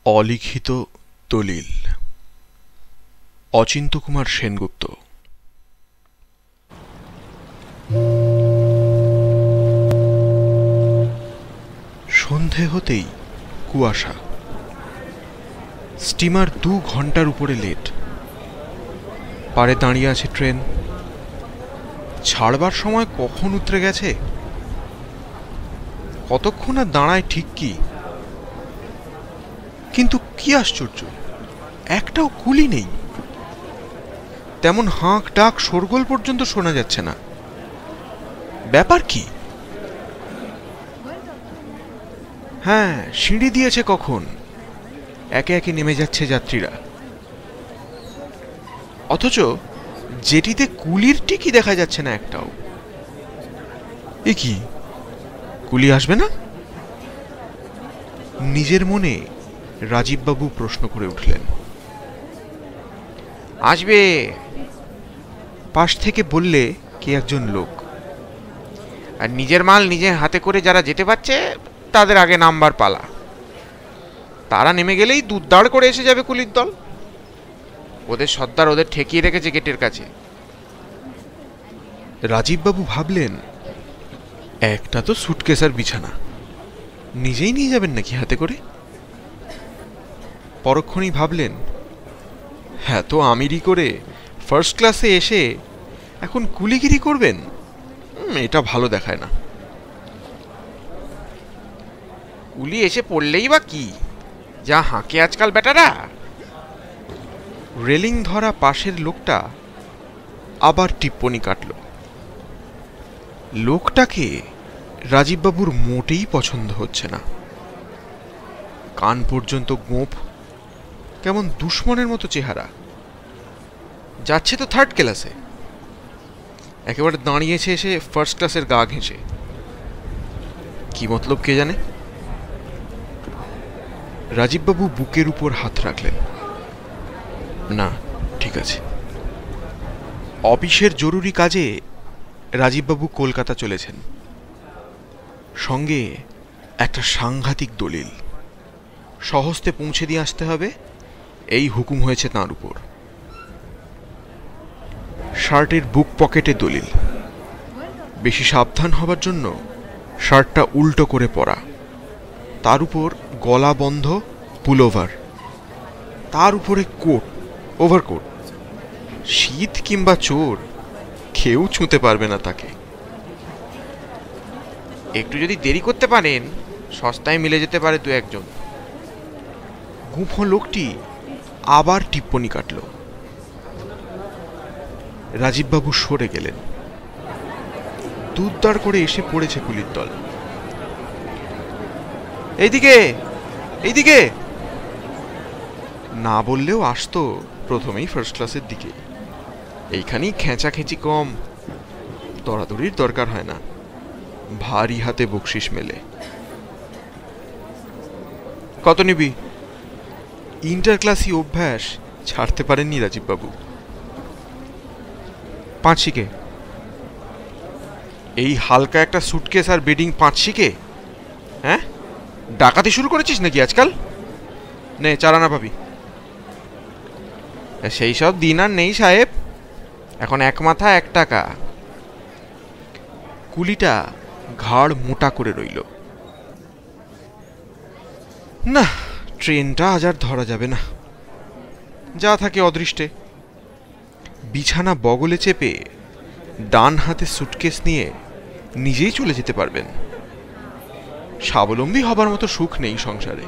অলিখিত দলিল। অচিন্ত্যকুমার সেনগুপ্ত। সন্ধে হতেই কুয়াশা। স্টিমার 2 ঘন্টার উপরে লেট। পাড়ে দাঁড়িয়ে আছে ট্রেন। ছাড়বার সময় কখন উতরে গেছে, কতক্ষণ আর দাঁড়ায় ঠিক কি। কিন্তু কি আশ্চর্য, একটাও কুলি নেই। তেমন হাঁক ডাক শোরগোল পর্যন্ত শোনা যাচ্ছে না। ব্যাপার কি? হ্যাঁ, সিঁড়ি দিয়েছে কখন। একে একে নেমে যাচ্ছে যাত্রীরা, অথচ যেটিতে কুলির টিকি দেখা যাচ্ছে না একটাও। এ কি, কুলি আসবে না? নিজের মনে রাজীববাবু প্রশ্ন করে উঠলেন। আসবে, পাশ থেকে বললে কে একজন লোক। আর নিজের মাল নিজের হাতে করে যারা যেতে পারছে তাদের আগে নামবার পালা। তারা নেমে গেলেই দুধদাড় করে এসে যাবে কুলির দল। ওদের সর্দার ওদের ঠেকিয়ে রেখেছে গেটের কাছে। রাজীববাবু ভাবলেন, একটা তো সুটকেস আর বিছানা, নিজেই নিয়ে যাবেন নাকি হাতে করে? পরক্ষণেই ভাবলেন, হ্যাঁ তো আমিরই করে ফার্স্ট ক্লাসে এসে এখন কুলিগিরি করবেন, এটা ভালো দেখায় না। কুলি এসে পড়লেই বা কি, যা হাঁকে আজকাল বেটারা। রেলিং ধরা পাশের লোকটা আবার টিপ্পনি কাটল। লোকটাকে রাজীববাবুর মোটেই পছন্দ হচ্ছে না। কান পর্যন্ত গোঁফ, কেমন দুশ্মনের মতো চেহারা। যাচ্ছে তো 3rd ক্লাসে, একেবারে দাঁড়িয়েছে এসে ফার্স্ট ক্লাসের গা ঘেঁষে। কি মতলব কে জানে। রাজীববাবু বুকের উপর হাত রাখলেন। না, ঠিক আছে। অফিসের জরুরি কাজে রাজীববাবু কলকাতা চলেছেন, সঙ্গে একটা সাংঘাতিক দলিল। সহস্তে পৌঁছে দিয়ে আসতে হবে, এই হুকুম হয়েছে তাঁর উপর। শার্টের বুক পকেটে দলিল। বেশি সাবধান হবার জন্য শার্টটা উল্টো করে পরা, তার উপর গলা বন্ধ পুলোভার, তার উপরে কোট, ওভারকোট। শীত কিংবা চোর কেউ ছুঁতে পারবে না তাকে। একটু যদি দেরি করতে পারেন সস্তায় মিলে যেতে পারে 2-1 জন। গুঁফো লোকটি আবার টিপ্পনি কাটল। রাজীববাবু সরে গেলেন। দুধদাড় করে এসে পড়েছে কুলির দল। এইদিকে, এইদিকে না বললেও আসতো প্রথমেই ফার্স্ট ক্লাসের দিকে। এইখানেই খেঁচাখেঁচি কম, দরাদরির দরকার হয় না, ভারী হাতে বকশিস মেলে। কত নিবি? ইন্টার ক্লাসি অভ্যাস ছাড়তে পারেননি রাজীববাবু। 5 শিকে। এই হালকা একটা সুটকেস আর বেডিং 5 শিকে? হ্যাঁ, ডাকাতি শুরু করেছিস নাকি আজকাল? নে, 4 আনা পাবি। সেই সব দিন আর নেই সাহেব, এখন 1 মাথা 1 টাকা। কুলিটা ঘাড় মোটা করে রইল। না, ট্রেনটা আজ আর ধরা যাবে না, যা থাকে অদৃষ্টে। বিছানা বগলে চেপে ডান হাতে সুটকেস নিয়ে নিজেই চলে যেতে পারবেন। স্বাবলম্বী হবার মতো সুখ নেই সংসারে।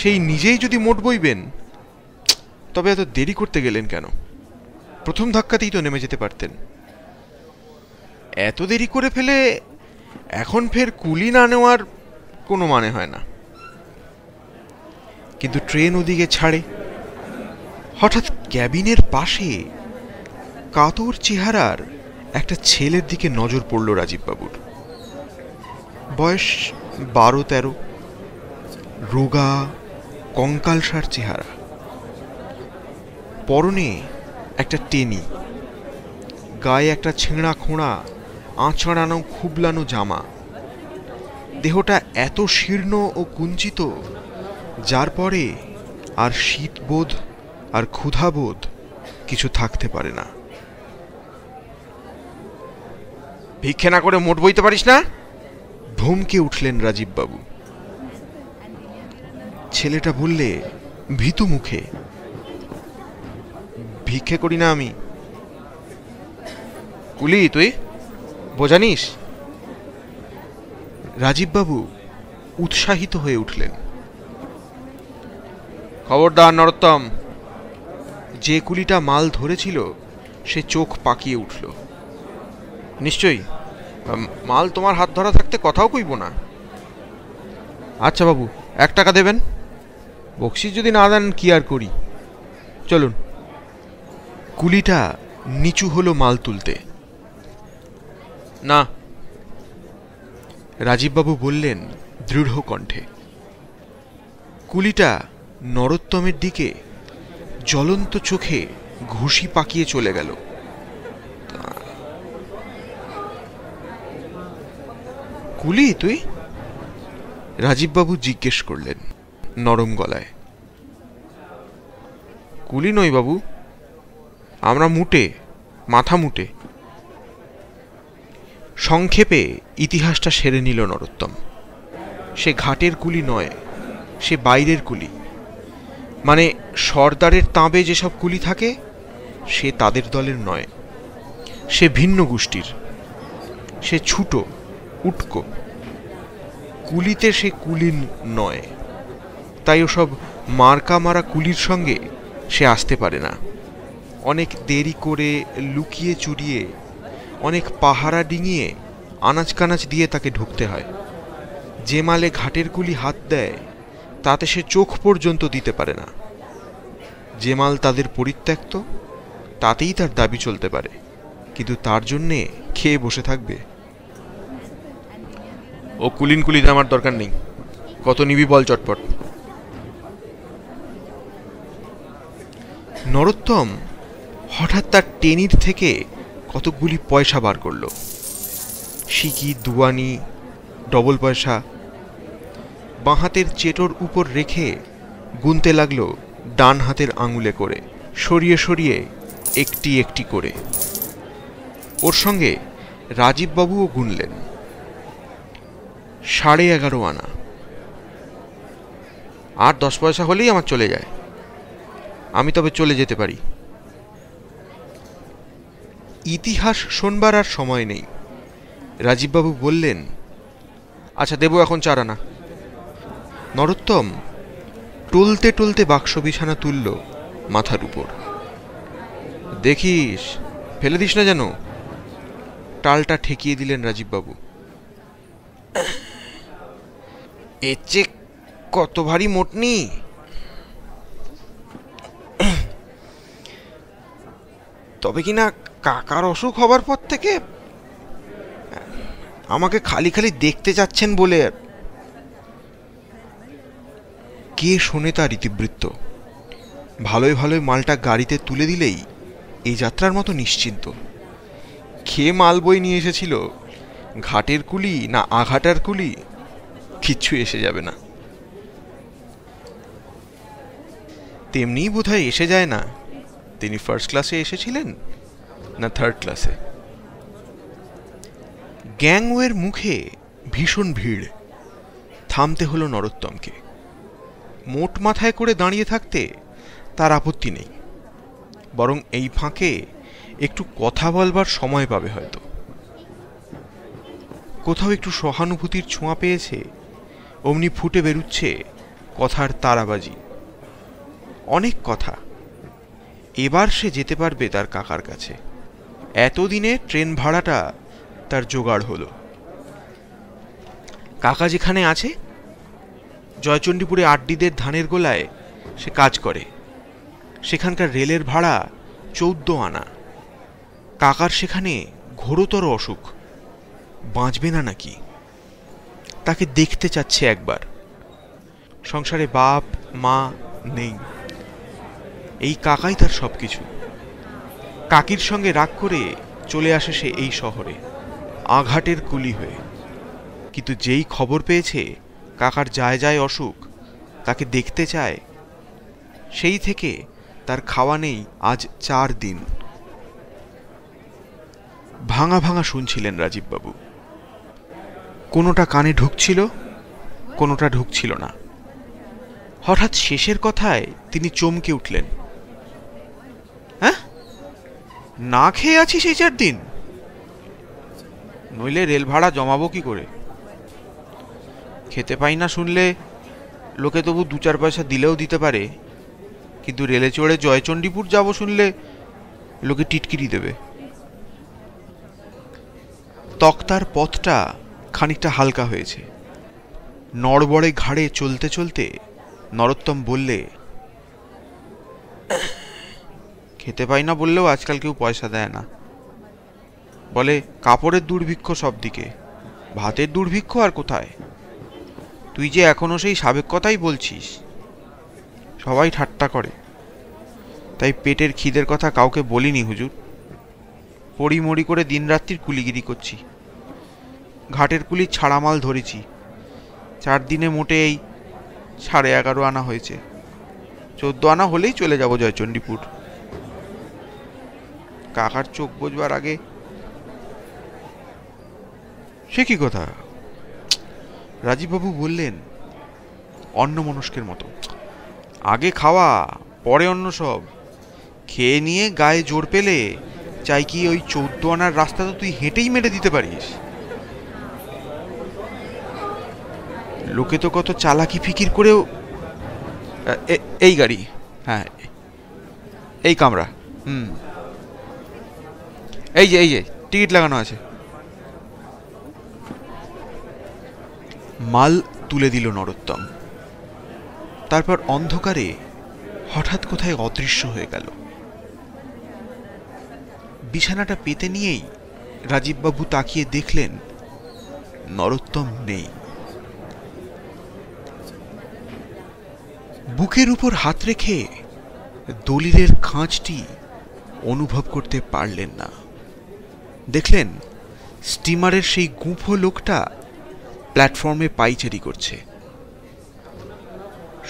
সেই নিজেই যদি মোট বইবেন, তবে এত দেরি করতে গেলেন কেন? প্রথম ধাক্কাতেই তো নেমে যেতে পারতেন। এত দেরি করে ফেলে এখন ফের কুলি না নেওয়ার কোনো মানে হয় না। কিন্তু ট্রেন ওদিকে ছাড়ে। হঠাৎ ক্যাবিনের পাশে কাতর চেহারার একটা ছেলের দিকে নজর পড়ল রাজীববাবুর। বয়স 12-13, রোগা কঙ্কালসার চেহারা। পরনে একটা টেনি, গায়ে একটা ছেঁড়া খোঁড়া আঁচড়ানো খুবলানো জামা। দেহটা এত শীর্ণ ও কুঞ্চিত যার পরে আর শীতবোধ আর ক্ষুধাবোধ কিছু থাকতে পারে না। ভিক্ষে না করে মোট বইতে পারিস না? ধমকে উঠলেন রাজীববাবু। ছেলেটা বললে ভীতু মুখে, ভিক্ষে করি না আমি। কুলি তুই বোঝানিস? রাজীববাবু উৎসাহিত হয়ে উঠলেন। খবরদার নরোত্তম। যে কুলিটা মাল ধরেছিল সে চোখ পাকিয়ে উঠল। নিশ্চয়ই, মাল তোমার হাত ধরা থাকতে কথাও কইব না। আচ্ছা বাবু, 1 টাকা দেবেন। বকশিস যদি না দেন কি আর করি, চলুন। কুলিটা নিচু হলো মাল তুলতে। না, রাজীববাবু বললেন দৃঢ় কণ্ঠে। কুলিটা নরোত্তমের দিকে জ্বলন্ত চোখে ঘুষি পাকিয়ে চলে গেল। কুলি তুই? রাজীববাবু জিজ্ঞেস করলেন নরম গলায়। কুলি নই বাবু, আমরা মুটে, মাথা মুটে। সংক্ষেপে ইতিহাসটা সেরে নিল নরোত্তম। সে ঘাটের কুলি নয়, সে বাইরের কুলি। মানে সর্দারের তাঁবে যেসব কুলি থাকে সে তাদের দলের নয়, সে ভিন্ন গোষ্ঠীর। সে ছুটো, উটকো। কুলিতে সে কুলি নয়, তাই ওসব মার্কা মারা কুলির সঙ্গে সে আসতে পারে না। অনেক দেরি করে, লুকিয়ে চুরিয়ে, অনেক পাহারা ডিঙিয়ে আনাজ কানাজ দিয়ে তাকে ঢুকতে হয়। যে মালে ঘাটের কুলি হাত দেয় তাতে সে চোখ পর্যন্ত দিতে পারে না। যে মাল তাদের পরিত্যক্ত তাতেই তার দাবি চলতে পারে, কিন্তু তার জন্যে খেয়ে বসে থাকবে? ও কুলিন কুলিতে আমার দরকার নেই। কত নিবি বল চটপট। নরোত্তম হঠাৎ তার টেনির থেকে কতকগুলি পয়সা বার করল। সিকি, দুয়ানি, ডবল পয়সা। বাঁ হাতের চেটোর উপর রেখে গুনতে লাগলো ডান হাতের আঙুলে করে, সরিয়ে সরিয়ে একটি একটি করে। ওর সঙ্গে রাজীববাবুও গুনলেন। 11.5 আনা। আর 10 পয়সা হলেই আমার চলে যায়। আমি তবে চলে যেতে পারি। ইতিহাস শোনবার আর সময় নেই। রাজীববাবু বললেন, আচ্ছা দেবো এখন 4 আনা। নরোত্তম টলতে টলতে বাক্স বিছানা তুলল মাথার উপর। দেখিস ফেলে দিস না যেন। টালটা ঠেকিয়ে দিলেন রাজীববাবু। এর চেয়ে কত ভারী মোটনি। তবে কিনা কাকার অসুখ হবার পর থেকে আমাকে খালি খালি দেখতে চাচ্ছেন বলে। কে শোনে তার ইতিবৃত্ত? ভালোই ভালোই মালটা গাড়িতে তুলে দিলেই এই যাত্রার মতো নিশ্চিন্ত। খেয়ে মাল বই নিয়ে এসেছিল, ঘাটের কুলি না আঘাটার কুলি কিচ্ছু এসে যাবে না। তেমনিই বোধহয় এসে যায় না তিনি ফার্স্ট ক্লাসে এসেছিলেন না 3rd ক্লাসে। গ্যাংওয়ের মুখে ভীষণ ভিড়। থামতে হলো নরোত্তমকে। মোট মাথায় করে দাঁড়িয়ে থাকতে তার আপত্তি নেই, বরং এই ফাঁকে একটু কথা বলবার সময় পাবে হয়তো। কোথাও একটু সহানুভূতির ছোঁয়া পেয়েছে, অমনি ফুটে বেরুচ্ছে কথার তারাবাজি। অনেক কথা। এবার সে যেতে পারবে তার কাকার কাছে। এতদিনে ট্রেন ভাড়াটা তার জোগাড় হলো। কাকা যেখানে আছে, জয়চণ্ডীপুরে আড্ডিদের ধানের গোলায় সে কাজ করে। সেখানকার রেলের ভাড়া 14 আনা। কাকার সেখানে ঘোরতর অসুখ, বাঁচবে না নাকি। তাকে দেখতে চাচ্ছে একবার। সংসারে বাপ মা নেই, এই কাকাই তার সবকিছু। কাকির সঙ্গে রাগ করে চলে আসে সে এই শহরে আঘাটের কুলি হয়ে। কিন্তু যেই খবর পেয়েছে কাকার যায় যায় অসুখ, তাকে দেখতে চায়, সেই থেকে তার খাওয়া নেই আজ 4 দিন। ভাঙা ভাঙা শুনছিলেন রাজীববাবু। কোনোটা কানে ঢুকছিল, কোনোটা ঢুকছিল না। হঠাৎ শেষের কথায় তিনি চমকে উঠলেন। হ্যাঁ, না খেয়ে আছি সেই 4 দিন? নইলে রেল ভাড়া জমাবো কি করে? খেতে পাই না শুনলে লোকে তবু 2-4 পয়সা দিলেও দিতে পারে, কিন্তু রেলে চড়ে জয়চণ্ডীপুর যাব শুনলে লোকে টিটকিরি দেবে। তক্তার পথটা খানিকটা হালকা হয়েছে। নড়বড়ে ঘাড়ে চলতে চলতে নরোত্তম বললে, খেতে পাই না বললেও আজকাল কেউ পয়সা দেয় না। বলে কাপড়ের দুর্ভিক্ষ সব দিকে, ভাতের দুর্ভিক্ষ আর কোথায়? তুই যে এখনো সেই সাবেক কথাই বলছিস। সবাই ঠাট্টা করে, তাই পেটের খিদের কথা কাউকে বলিনি হুজুর। পড়িমড়ি করে দিনরাত্রির কুলিগিরি করছি। ঘাটের কুলির ছাড়া মাল ধরেছি। 4 দিনে মোটে এই 11.5 আনা হয়েছে। 14 আনা হলেই চলে যাব জয়চণ্ডীপুর। কাকার চোখ বোঝবার আগে। সে কি কথা? রাজীববাবু বললেন অন্যমনস্কের মতো, আগে খাওয়া, পরে অন্য সব। খেয়ে নিয়ে গায়ে জোর পেলে চাই কি ওই 14 আনার রাস্তা তো তুই হেঁটেই মেরে দিতে পারিস। লোকে তো কত চালাকি ফিকির করেও। এই গাড়ি, হ্যাঁ এই কামরা, এই যে টিকিট লাগানো আছে। মাল তুলে দিল নরোত্তম। তারপর অন্ধকারে হঠাৎ কোথায় অদৃশ্য হয়ে গেল। বিছানাটা পেতে নিয়েই রাজীববাবু তাকিয়ে দেখলেন নরোত্তম নেই। বুকের উপর হাত রেখে দলিলের খাঁজটি অনুভব করতে পারলেন না। দেখলেন স্টিমারের সেই গুঁফো লোকটা প্ল্যাটফর্মে পাইচারি করছে।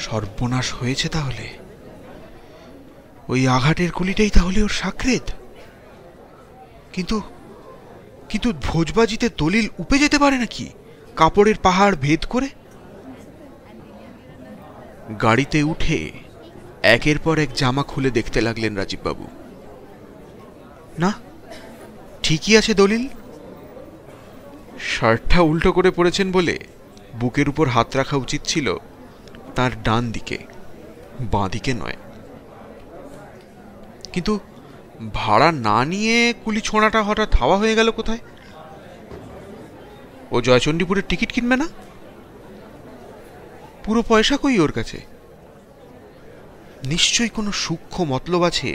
সর্বনাশ হয়েছে তাহলে। ওই আঘাতের কুলিটাই তাহলে ওর সাকরেদ। কিন্তু কিন্তু ভোজবাজিতে দলিল উপে যেতে পারে নাকি কাপড়ের পাহাড় ভেদ করে? গাড়িতে উঠে একের পর এক জামা খুলে দেখতে লাগলেন রাজীববাবু। না, ঠিকই আছে দলিল। শার্টটা উল্টো করে পড়েছেন বলে বুকের উপর হাত রাখা উচিত ছিল তার ডান দিকে, বাঁ দিকে নয়। কিন্তু ভাড়া না নিয়ে কুলি ছোঁড়াটা হঠাৎ হাওয়া হয়ে গেল কোথায়? ও জয়চণ্ডীপুরের টিকিট কিনবে না? পুরো পয়সা কই ওর কাছে? নিশ্চয়ই কোনো সূক্ষ্ম মতলব আছে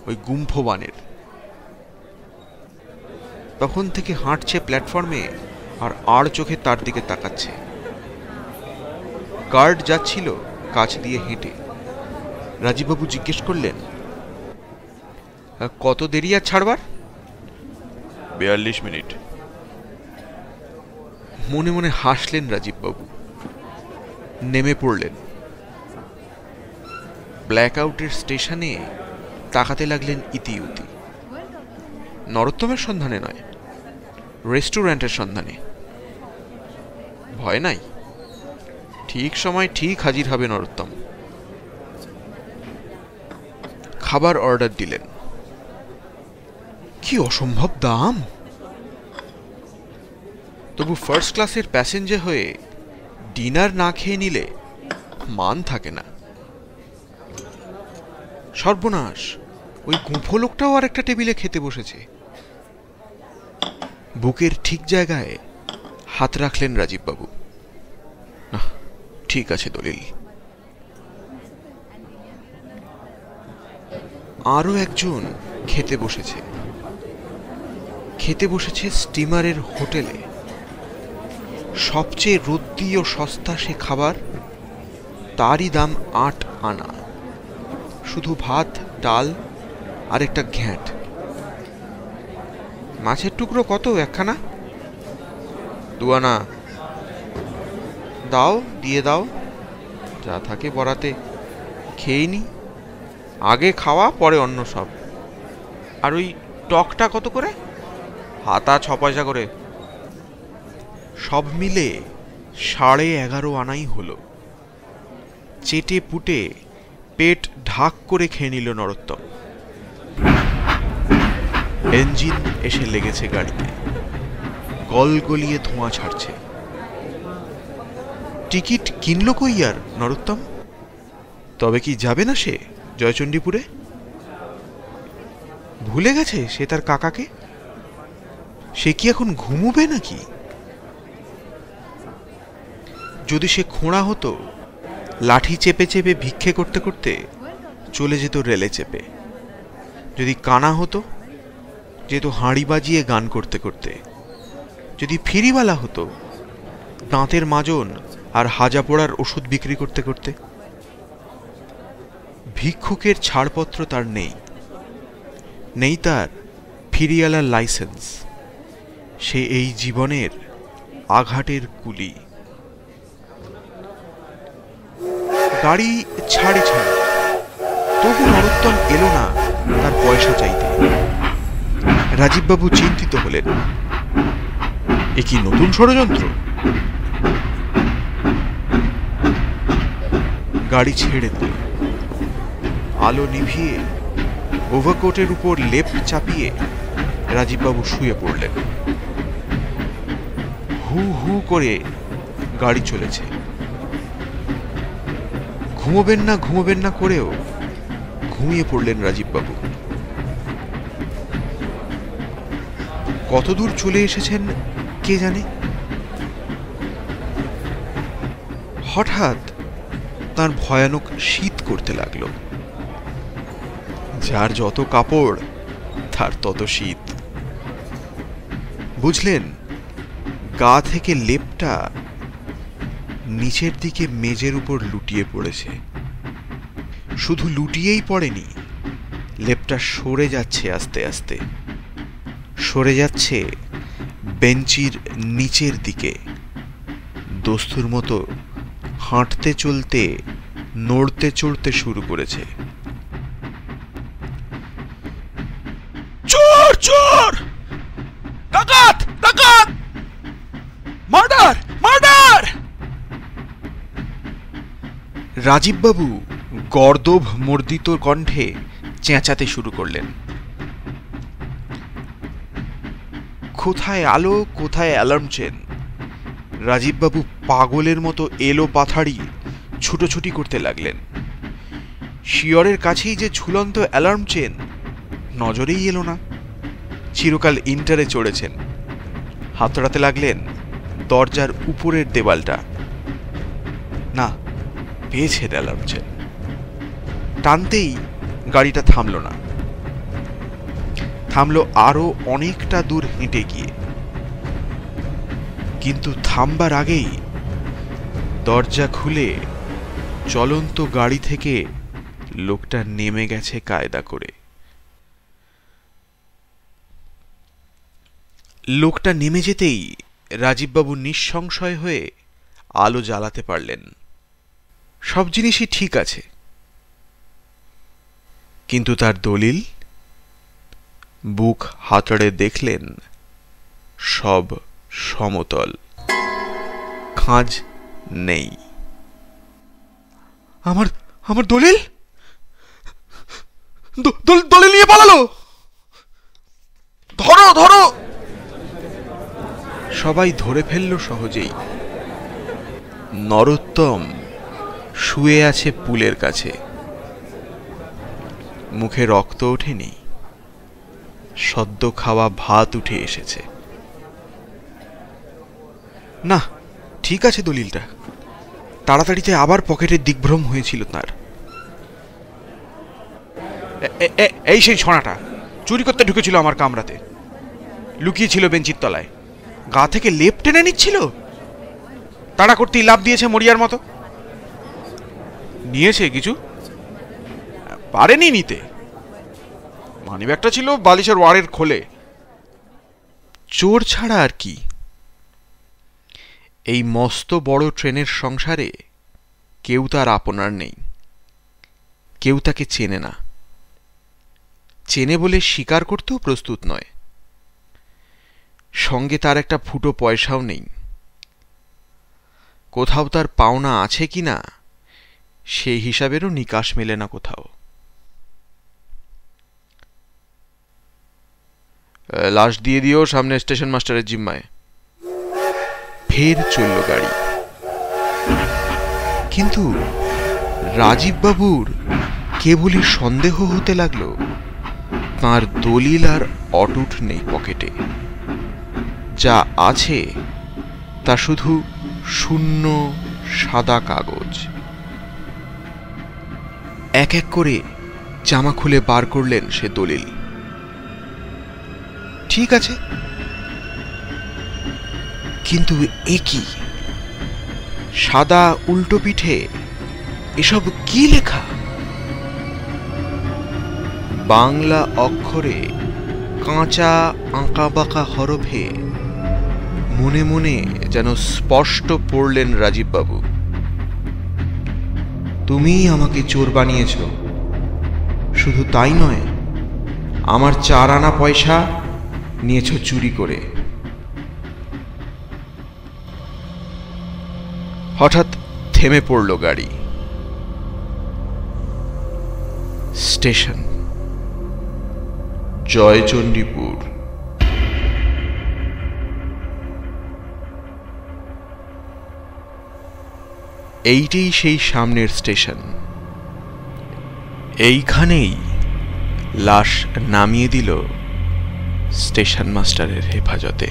ওই গুম্ফবানের। তখন থেকে হাঁটছে প্ল্যাটফর্মে আর আড় চোখে তার দিকে তাকাচ্ছে। গার্ড যাচ্ছিল কাছ দিয়ে হেঁটে। রাজীববাবু জিজ্ঞেস করলেন, কত দেরি আর ছাড়বার? 42 মিনিট। মনে মনে হাসলেন রাজীববাবু। নেমে পড়লেন। ব্ল্যাক আউটের স্টেশনে তাকাতে লাগলেন ইতিউতি। নরোত্তমের সন্ধানে নয়, রেস্টুরেন্টের সন্ধানে। ভয় নাই, ঠিক সময় ঠিক হাজির হবে নরোত্তম। খাবার অর্ডার দিলেন। কি অসম্ভব দাম! তবু ফার্স্ট ক্লাসের প্যাসেঞ্জার হয়ে ডিনার না খেয়ে নিলে মান থাকে না। সর্বনাশ, ওই গুঁফো লোকটাও আর একটা টেবিলে খেতে বসেছে। বুকের ঠিক জায়গায় হাত রাখলেন রাজীববাবু। না, ঠিক আছে দলিল। আরো একজন খেতে বসেছে। খেতে বসেছে স্টিমারের হোটেলে। সবচেয়ে রদ্দি ও সস্তা সে খাবার, তারই দাম 8 আনা। শুধু ভাত, ডাল আর একটা ঘ্যাঁট। মাছের টুকরো কত একখানা? 2 আনা। দাও, দিয়ে দাও। যা থাকে বরাতে খেয়ে নি, আগে খাওয়া পরে অন্য সব। আর ওই টকটা কত করে? হাতা 6 পয়সা করে। সব মিলে 11.5 আনাই হলো। চেটে পুটে পেট ঢাক করে খেয়ে নিল নরোত্তম। ইঞ্জিন এসে লেগেছে গাড়িতে, গলগলিয়ে ধোঁয়া ছাড়ছে। টিকিট কিনল কই আর নরোত্তম? তবে কি যাবে না সে জয়চণ্ডীপুরে? ভুলে গেছে সে তার কাকাকে? সে কি এখন ঘুমোবে নাকি? যদি সে খোঁড়া হতো, লাঠি চেপে চেপে ভিক্ষে করতে করতে চলে যেত রেলে চেপে। যদি কানা হতো, যেত হাঁড়ি বাজিয়ে গান করতে করতে। যদি ফিরিওয়ালা হতো, দাঁতের মাজন আর হাজা পোড়ার ওষুধ বিক্রি করতে করতে। ভিক্ষুকের ছাড়পত্র তার নেই, নেই তার ফিরিওয়ালার লাইসেন্স। সে এই জীবনের আঘাতের কুলি। গাড়ি ছাড়ে ছাড়ে, তবু নরোত্তম এলো না তার পয়সা চাইতে। রাজীববাবু চিন্তিত হলেন, এ কি নতুন ষড়যন্ত্র? গাড়ি ছেড়ে দিল। আলো নিভিয়ে ওভারকোটের উপর লেপ চাপিয়ে রাজীববাবু শুয়ে পড়লেন। হু হু করে গাড়ি চলেছে। ঘুমোবেন না করেও ঘুমিয়ে পড়লেন রাজীববাবু। কতদূর চলে এসেছেন কে জানে। হঠাৎ তার ভয়ানক শীত করতে লাগলো। যার যত কাপড় তার তত শীত। বুঝলেন, গা থেকে লেপটা নিচের দিকে মেজের উপর লুটিয়ে পড়েছে। শুধু লুটিয়েই পড়েনি, লেপটা সরে যাচ্ছে আস্তে আস্তে, সরে যাচ্ছে বেঞ্চির নিচের দিকে। দস্তুর মতো হাঁটতে চলতে নড়তে চড়তে শুরু করেছে। চোর চোর, ডাকাত ডাকাত, মার্ডার মার্ডার! রাজীববাবু গর্দভ মর্দিত কণ্ঠে চেঁচাতে শুরু করলেন। কোথায় আলো, কোথায় অ্যালার্ম চেন? রাজীববাবু পাগলের মতো এলো পাথাড়ি ছুটোছুটি করতে লাগলেন। শিয়রের কাছেই যে ঝুলন্ত অ্যালার্ম চেন, নজরেই এলো না। চিরকাল ইন্টারে চড়েছেন। হাতড়াতে লাগলেন দরজার উপরের দেওয়ালটা। না, পেয়েছেন অ্যালার্ম চেন। টানতেই গাড়িটা থামল না, থামলো আরো অনেকটা দূর হেঁটে গিয়ে। কিন্তু থামবার আগেই দরজা খুলে চলন্ত গাড়ি থেকে লোকটা নেমে গেছে কায়দা করে। লোকটা নেমে যেতেই রাজীববাবু নিঃসংশয় হয়ে আলো জ্বালাতে পারলেন। সব জিনিসই ঠিক আছে, কিন্তু তার দলিল? বুক হাতড়ে দেখলেন সব সমতল, খাঁজ নেই। আমার আমার দলিল দলিল নিয়ে পালালো! ধরো ধরো! সবাই ধরে ফেলল সহজেই। নরোত্তম শুয়ে আছে পুলের কাছে। মুখে রক্ত ওঠেনি, সদ্য খাওয়া ভাত উঠে এসেছে। না, ঠিক আছে দলিলটা। তাড়াতাড়িতে আবার পকেটের দিগ্ভ্রম হয়েছিল তার। এই সেই ছড়াটা চুরি করতে ঢুকেছিল আমার কামরাতে, লুকিয়েছিল বেঞ্চির তলায়, গা থেকে লেপ টেনে নিচ্ছিল। তাড়া করতেই লাভ দিয়েছে মরিয়ার মতো। নিয়েছে কিছু? পারেনি নিতে। মানিব্যাগটা ছিল বালিশের ওয়ারের খোলে। চোর ছাড়া আর কি। এই মস্ত বড় ট্রেনের সংসারে কেউ তার আপনার নেই, কেউ তাকে চেনে না, চেনে বলে স্বীকার করতেও প্রস্তুত নয়। সঙ্গে তার একটা ফুটো পয়সাও নেই। কোথাও তার পাওনা আছে কিনা সেই হিসাবেরও নিকাশ মেলে না কোথাও। লাশ দিয়ে দিও সামনে স্টেশন মাস্টারের জিম্মায়। ফের চলল গাড়ি। কিন্তু রাজীববাবুর কেবলই সন্দেহ হতে লাগলো তাঁর দলিল আর অটুট নেই পকেটে। যা আছে তা শুধু শূন্য সাদা কাগজ। এক এক করে জামা খুলে বার করলেন সে দলিল। ঠিক আছে, কিন্তু এ কি? সাদা উল্টো পিঠে এসব কি লেখা? বাংলা অক্ষরে কাঁচা আঁকাবাঁকা হরফে মনে মনে যেন স্পষ্ট পড়লেন রাজীববাবু, তুমিই আমাকে চোর বানিয়েছ। শুধু তাই নয়, আমার 4 আনা পয়সা নিয়েছ চুরি করে। হঠাৎ থেমে পড়ল গাড়ি। স্টেশন জয়চণ্ডীপুর। এইটাই সেই সামনের স্টেশন। এইখানেই লাশ নামিয়ে দিল স্টেশন মাস্টারের হেফাজতে।